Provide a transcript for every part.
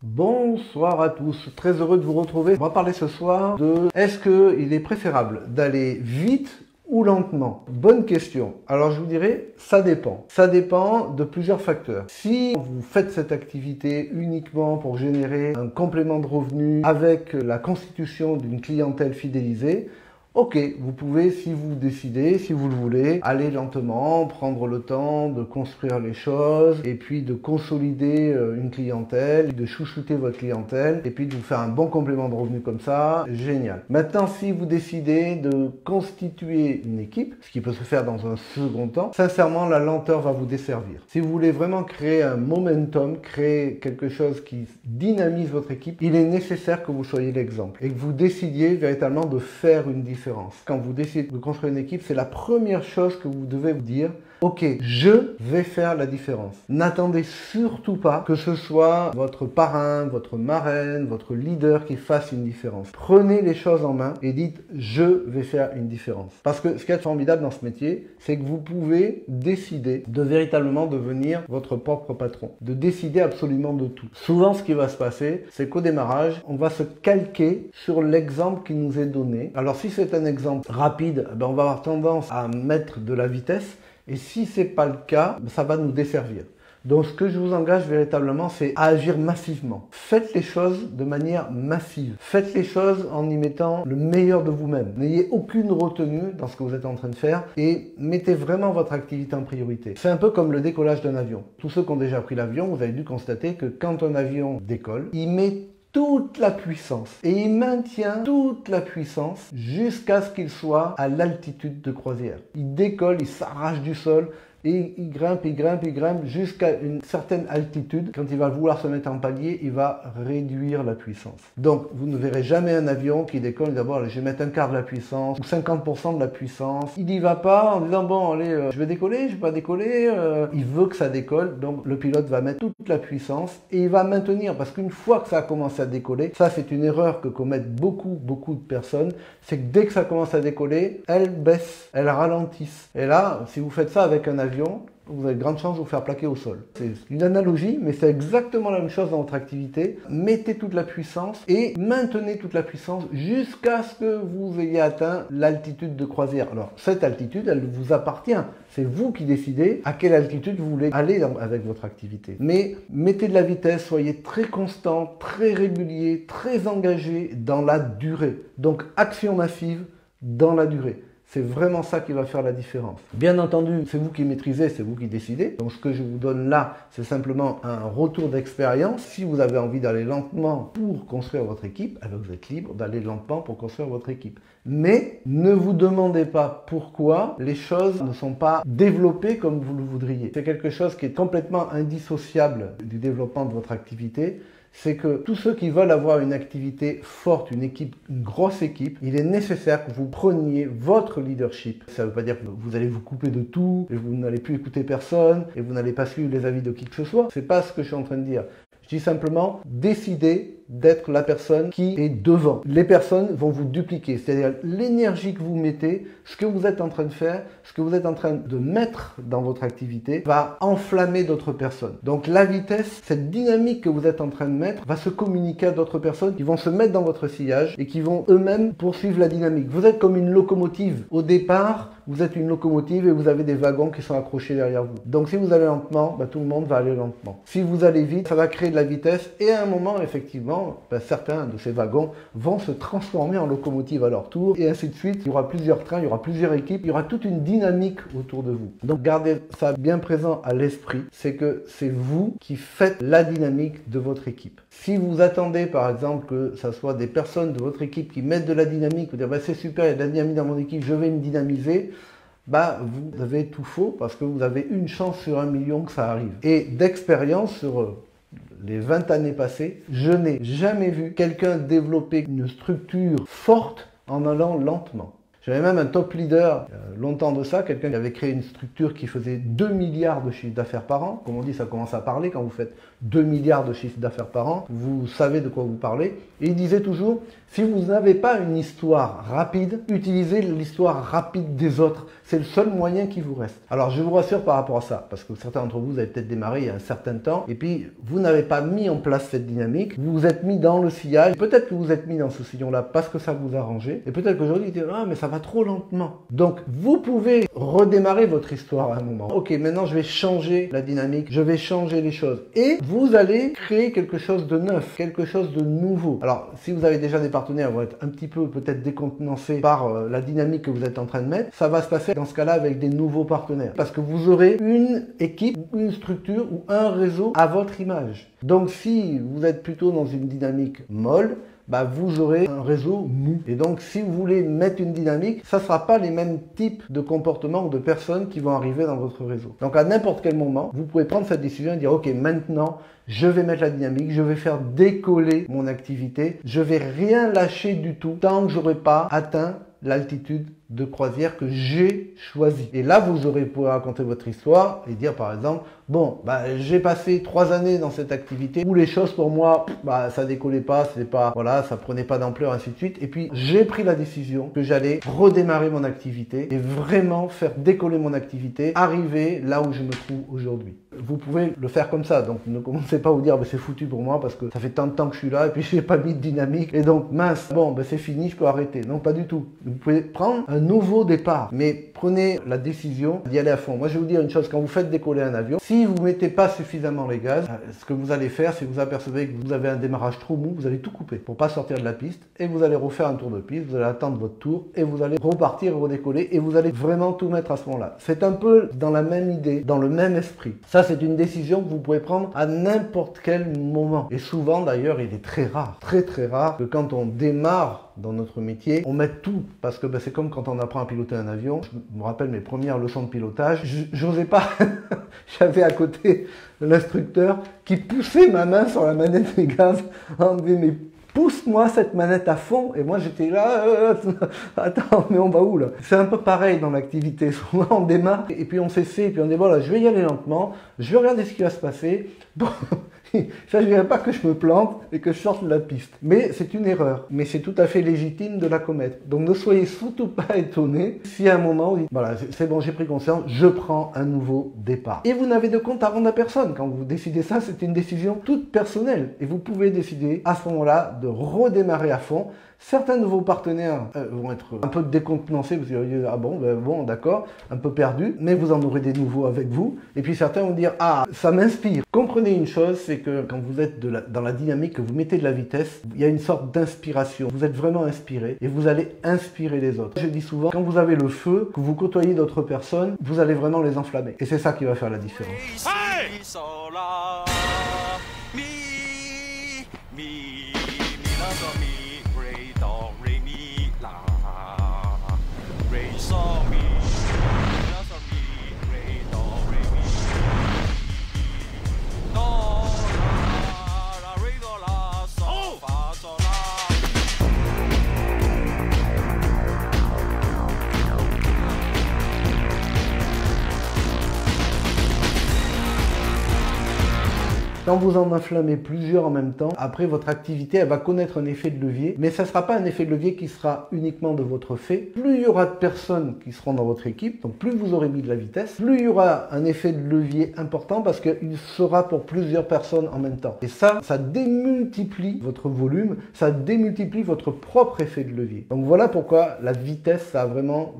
Bonsoir à tous, très heureux de vous retrouver. On va parler ce soir de est-ce qu'il est préférable d'aller vite ou lentement? Bonne question. Alors je vous dirais, ça dépend. Ça dépend de plusieurs facteurs. Si vous faites cette activité uniquement pour générer un complément de revenus avec la constitution d'une clientèle fidélisée, ok, vous pouvez, si vous décidez, si vous le voulez, aller lentement, prendre le temps de construire les choses et puis de consolider une clientèle, de chouchouter votre clientèle et puis de vous faire un bon complément de revenus comme ça, génial. Maintenant, si vous décidez de constituer une équipe, ce qui peut se faire dans un second temps, sincèrement, la lenteur va vous desservir. Si vous voulez vraiment créer un momentum, créer quelque chose qui dynamise votre équipe, il est nécessaire que vous soyez l'exemple et que vous décidiez véritablement de faire une différence. Quand vous décidez de construire une équipe, c'est la première chose que vous devez vous dire. Ok, je vais faire la différence. N'attendez surtout pas que ce soit votre parrain, votre marraine, votre leader qui fasse une différence. Prenez les choses en main et dites je vais faire une différence. Parce que ce qui est formidable dans ce métier, c'est que vous pouvez décider de véritablement devenir votre propre patron, de décider absolument de tout. Souvent, ce qui va se passer, c'est qu'au démarrage, on va se calquer sur l'exemple qui nous est donné. Alors si c'est un exemple rapide, on va avoir tendance à mettre de la vitesse. Et si ce n'est pas le cas, ça va nous desservir. Donc ce que je vous engage véritablement, c'est à agir massivement. Faites les choses de manière massive. Faites les choses en y mettant le meilleur de vous-même. N'ayez aucune retenue dans ce que vous êtes en train de faire et mettez vraiment votre activité en priorité. C'est un peu comme le décollage d'un avion. Tous ceux qui ont déjà pris l'avion, vous avez dû constater que quand un avion décolle, il met toute la puissance et il maintient toute la puissance jusqu'à ce qu'il soit à l'altitude de croisière. Il décolle, il s'arrache du sol et il grimpe jusqu'à une certaine altitude. Quand il va vouloir se mettre en palier, il va réduire la puissance. Donc vous ne verrez jamais un avion qui décolle d'abord, je vais mettre un quart de la puissance ou 50% de la puissance. Il n'y va pas en disant bon allez, je vais décoller, je vais pas décoller. Il veut que ça décolle, donc le pilote va mettre toute la puissance et il va maintenir, parce qu'une fois que ça a commencé à décoller, ça c'est une erreur que commettent beaucoup de personnes, c'est que dès que ça commence à décoller, elles baissent, elles ralentissent. Et là, si vous faites ça avec un avion, vous avez de grandes chances de vous faire plaquer au sol. C'est une analogie, mais c'est exactement la même chose dans votre activité. Mettez toute la puissance et maintenez toute la puissance jusqu'à ce que vous ayez atteint l'altitude de croisière. Alors, cette altitude, elle vous appartient. C'est vous qui décidez à quelle altitude vous voulez aller avec votre activité. Mais mettez de la vitesse, soyez très constant, très régulier, très engagé dans la durée. Donc, action massive dans la durée. C'est vraiment ça qui va faire la différence. Bien entendu, c'est vous qui maîtrisez, c'est vous qui décidez. Donc ce que je vous donne là, c'est simplement un retour d'expérience. Si vous avez envie d'aller lentement pour construire votre équipe, alors vous êtes libre d'aller lentement pour construire votre équipe. Mais ne vous demandez pas pourquoi les choses ne sont pas développées comme vous le voudriez. C'est quelque chose qui est complètement indissociable du développement de votre activité. C'est que tous ceux qui veulent avoir une activité forte, une équipe, une grosse équipe, il est nécessaire que vous preniez votre leadership. Ça ne veut pas dire que vous allez vous couper de tout, et vous n'allez plus écouter personne, et vous n'allez pas suivre les avis de qui que ce soit. C'est pas ce que je suis en train de dire. Je dis simplement, décidez d'être la personne qui est devant. Les personnes vont vous dupliquer, c'est-à-dire l'énergie que vous mettez, ce que vous êtes en train de faire, ce que vous êtes en train de mettre dans votre activité va enflammer d'autres personnes. Donc la vitesse, cette dynamique que vous êtes en train de mettre va se communiquer à d'autres personnes qui vont se mettre dans votre sillage et qui vont eux-mêmes poursuivre la dynamique. Vous êtes comme une locomotive. Au départ, vous êtes une locomotive et vous avez des wagons qui sont accrochés derrière vous. Donc si vous allez lentement, tout le monde va aller lentement. Si vous allez vite, ça va créer de la vitesse et à un moment, effectivement, certains de ces wagons vont se transformer en locomotive à leur tour et ainsi de suite. Il y aura plusieurs trains, il y aura plusieurs équipes, il y aura toute une dynamique autour de vous. Donc gardez ça bien présent à l'esprit, c'est que c'est vous qui faites la dynamique de votre équipe. Si vous attendez par exemple que ça soit des personnes de votre équipe qui mettent de la dynamique, vous dire c'est super, il y a de la dynamique dans mon équipe, je vais me dynamiser, vous avez tout faux parce que vous avez une chance sur 1 million que ça arrive. Et d'expérience sur les 20 années passées, je n'ai jamais vu quelqu'un développer une structure forte en allant lentement. J'avais même un top leader, longtemps de ça, quelqu'un qui avait créé une structure qui faisait 2 milliards de chiffre d'affaires par an. Comme on dit, ça commence à parler quand vous faites 2 milliards de chiffre d'affaires par an, vous savez de quoi vous parlez. Et il disait toujours, si vous n'avez pas une histoire rapide, utilisez l'histoire rapide des autres. C'est le seul moyen qui vous reste. Alors je vous rassure par rapport à ça, parce que certains d'entre vous avez peut-être démarré il y a un certain temps, et puis vous n'avez pas mis en place cette dynamique, vous vous êtes mis dans le sillage, peut-être que vous êtes mis dans ce sillon-là parce que ça vous a arrangé, et peut-être qu'aujourd'hui, vous dites, ah mais ça va trop lentement. Donc vous pouvez redémarrer votre histoire à un moment. Ok, maintenant je vais changer la dynamique, je vais changer les choses, et vous allez créer quelque chose de neuf, quelque chose de nouveau. Alors si vous avez déjà des partenaires, vont être un petit peu peut-être décontenancés par la dynamique que vous êtes en train de mettre, ça va se passer dans ce cas-là avec des nouveaux partenaires. Parce que vous aurez une équipe, une structure ou un réseau à votre image. Donc si vous êtes plutôt dans une dynamique molle, bah, vous aurez un réseau mou. Et donc, si vous voulez mettre une dynamique, ça ne sera pas les mêmes types de comportements ou de personnes qui vont arriver dans votre réseau. Donc, à n'importe quel moment, vous pouvez prendre cette décision et dire, OK, maintenant, je vais mettre la dynamique, je vais faire décoller mon activité, je vais rien lâcher du tout tant que je n'aurai pas atteint l'altitude de croisière que j'ai choisi. Et là, vous aurez pu raconter votre histoire et dire par exemple, bon, bah, j'ai passé 3 années dans cette activité où les choses pour moi, bah, ça décollait pas, c'était pas, voilà, ça prenait pas d'ampleur, ainsi de suite. Et puis, j'ai pris la décision que j'allais redémarrer mon activité et vraiment faire décoller mon activité, arriver là où je me trouve aujourd'hui. Vous pouvez le faire comme ça. Donc, ne commencez pas à vous dire, bah, c'est foutu pour moi parce que ça fait tant de temps que je suis là et puis j'ai pas mis de dynamique. Et donc, mince, bon, bah, c'est fini, je peux arrêter. Non, pas du tout. Vous pouvez prendre un nouveau départ, mais prenez la décision d'y aller à fond. Moi, je vais vous dire une chose, quand vous faites décoller un avion, si vous ne mettez pas suffisamment les gaz, ce que vous allez faire, si vous apercevez que vous avez un démarrage trop mou, vous allez tout couper pour pas sortir de la piste et vous allez refaire un tour de piste, vous allez attendre votre tour et vous allez repartir et redécoller et vous allez vraiment tout mettre à ce moment-là. C'est un peu dans la même idée, dans le même esprit. Ça, c'est une décision que vous pouvez prendre à n'importe quel moment. Et souvent, d'ailleurs, il est très rare, très très rare que quand on démarre dans notre métier, on met tout, parce que c'est comme quand on apprend à piloter un avion. Je me rappelle mes premières leçons de pilotage, j'osais pas, j'avais à côté l'instructeur qui poussait ma main sur la manette des gaz en me disant, mais pousse-moi cette manette à fond, et moi j'étais là, attends, mais on va où là? C'est un peu pareil dans l'activité, souvent on démarre, et puis on s'essaie, et puis on dit, voilà, je vais y aller lentement, je vais regarder ce qui va se passer, bon, ça, je ne dirais pas que je me plante et que je sorte de la piste. Mais c'est une erreur. Mais c'est tout à fait légitime de la commettre. Donc ne soyez surtout pas étonnés si à un moment, vous dites, voilà, c'est bon, j'ai pris conscience, je prends un nouveau départ. Et vous n'avez de compte à rendre à personne. Quand vous décidez ça, c'est une décision toute personnelle. Et vous pouvez décider à ce moment-là de redémarrer à fond. Certains de vos partenaires vont être un peu décontenancés parce qu'ils vont dire, ah bon, ben bon, d'accord, un peu perdu, mais vous en aurez des nouveaux avec vous. Et puis certains vont dire, ah, ça m'inspire. Comprenez une chose, c'est que quand vous êtes dans la dynamique, que vous mettez de la vitesse, il y a une sorte d'inspiration. Vous êtes vraiment inspiré et vous allez inspirer les autres. Je dis souvent, quand vous avez le feu, que vous côtoyez d'autres personnes, vous allez vraiment les enflammer. Et c'est ça qui va faire la différence. Hey! Quand vous en enflammez plusieurs en même temps, après votre activité, elle va connaître un effet de levier, mais ça ne sera pas un effet de levier qui sera uniquement de votre fait. Plus il y aura de personnes qui seront dans votre équipe, donc plus vous aurez mis de la vitesse, plus il y aura un effet de levier important parce qu'il sera pour plusieurs personnes en même temps. Et ça démultiplie votre volume, ça démultiplie votre propre effet de levier. Donc voilà pourquoi la vitesse, ça a vraiment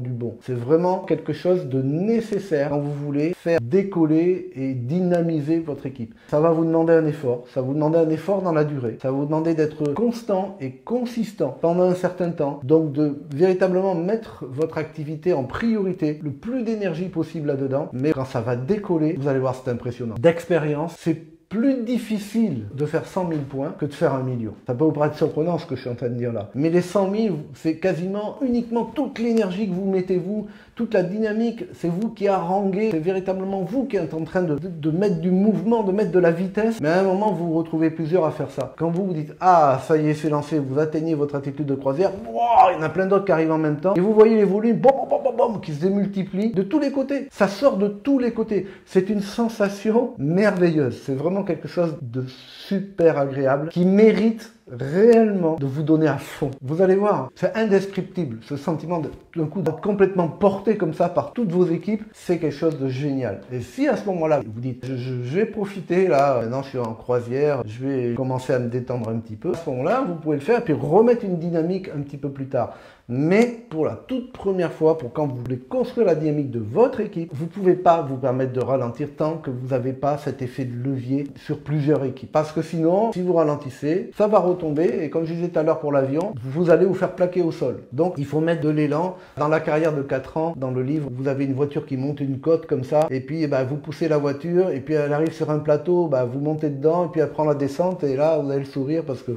du bon. C'est vraiment quelque chose de nécessaire quand vous voulez faire décoller et dynamiser votre équipe. Ça va vous demander un effort, ça va vous demander un effort dans la durée, ça va vous demander d'être constant et consistant pendant un certain temps, donc de véritablement mettre votre activité en priorité, le plus d'énergie possible là-dedans, mais quand ça va décoller, vous allez voir, c'est impressionnant. D'expérience, c'est plus difficile de faire 100 000 points que de faire 1 million. Ça peut vous paraître surprenant ce que je suis en train de dire là. Mais les 100 000, c'est quasiment uniquement toute l'énergie que vous mettez vous, toute la dynamique, c'est vous qui haranguez, c'est véritablement vous qui êtes en train de mettre du mouvement, de mettre de la vitesse, mais à un moment, vous vous retrouvez plusieurs à faire ça. Quand vous vous dites, ah, ça y est, c'est lancé, vous atteignez votre altitude de croisière, wow, il y en a plein d'autres qui arrivent en même temps, et vous voyez les volumes, bom, bom, bom, bom, qui se démultiplient de tous les côtés. Ça sort de tous les côtés. C'est une sensation merveilleuse. C'est vraiment quelque chose de super agréable qui mérite réellement de vous donner à fond. Vous allez voir, c'est indescriptible. Ce sentiment d'un coup d'être complètement porté comme ça par toutes vos équipes, c'est quelque chose de génial. Et si à ce moment-là, vous dites, je vais profiter, là, maintenant je suis en croisière, je vais commencer à me détendre un petit peu. À ce moment-là, vous pouvez le faire et puis remettre une dynamique un petit peu plus tard. Mais pour la toute première fois, pour quand vous voulez construire la dynamique de votre équipe, vous ne pouvez pas vous permettre de ralentir tant que vous n'avez pas cet effet de levier sur plusieurs équipes. Parce que sinon, si vous ralentissez, ça va retomber et comme je disais tout à l'heure pour l'avion, vous allez vous faire plaquer au sol. Donc il faut mettre de l'élan. Dans la carrière de 4 ans, dans le livre, vous avez une voiture qui monte une côte comme ça et puis vous poussez la voiture et puis elle arrive sur un plateau, vous montez dedans et puis elle prend la descente et là vous avez le sourire parce que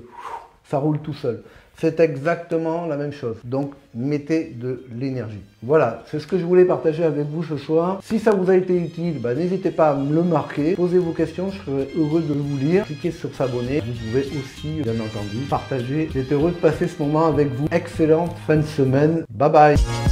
ça roule tout seul. C'est exactement la même chose. Donc, mettez de l'énergie. Voilà, c'est ce que je voulais partager avec vous ce soir. Si ça vous a été utile, n'hésitez pas à me le marquer. Posez vos questions, je serai heureux de vous lire. Cliquez sur s'abonner. Vous pouvez aussi, bien entendu, partager. J'étais heureux de passer ce moment avec vous. Excellente fin de semaine. Bye bye.